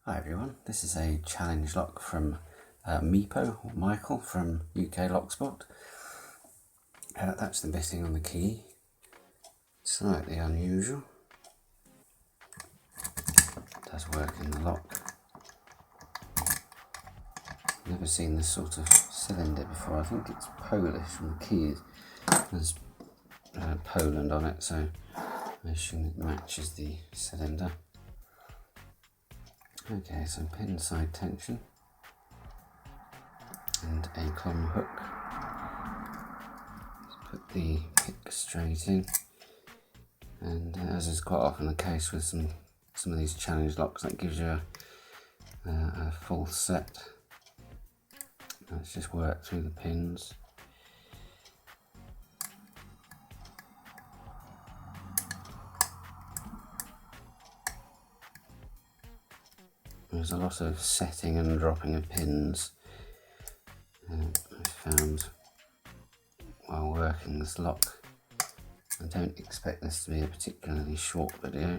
Hi everyone, this is a challenge lock from MiPo, or Michael from UK Lockspot. That's the missing on the key, slightly unusual. It does work in the lock. Never seen this sort of cylinder before. I think it's Polish, and the key has Poland on it, so I assume it matches the cylinder. Okay, so pin side tension and a clon hook. Let's put the pick straight in, and as is quite often the case with some of these challenge locks, that gives you a full set. Let's just work through the pins. There's a lot of setting and dropping of pins I found while working this lock. I don't expect this to be a particularly short video.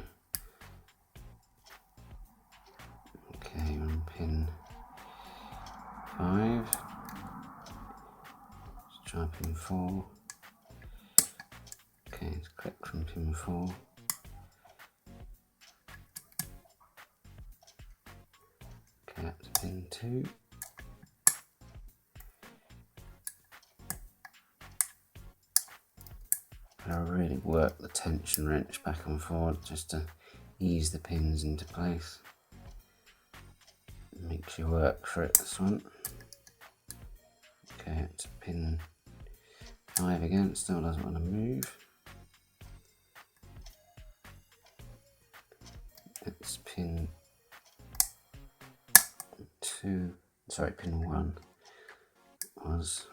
Okay, we're on pin 5. Let's try pin 4. Okay, let's click from pin 4. Okay, up to pin 2. I really work the tension wrench back and forward just to ease the pins into place. It makes you work for it, this one. Okay, it's pin 5 again, still doesn't want to move. It's pin 2, sorry, pin 1 was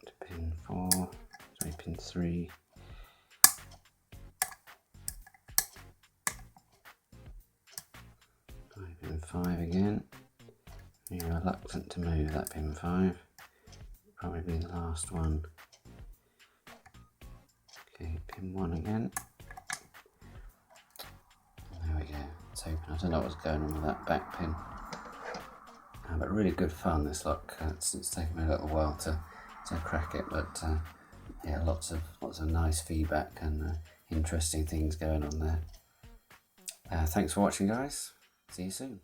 to pin 4, sorry, pin 3. Pin 5 again. You're reluctant to move that pin 5. Probably be the last one. Okay, pin 1 again. There we go. It's open. I don't know what's going on with that back pin. But really good fun, this lock. It's taken me a little while to crack it, but yeah, lots of nice feedback and interesting things going on there. Thanks for watching, guys. See you soon.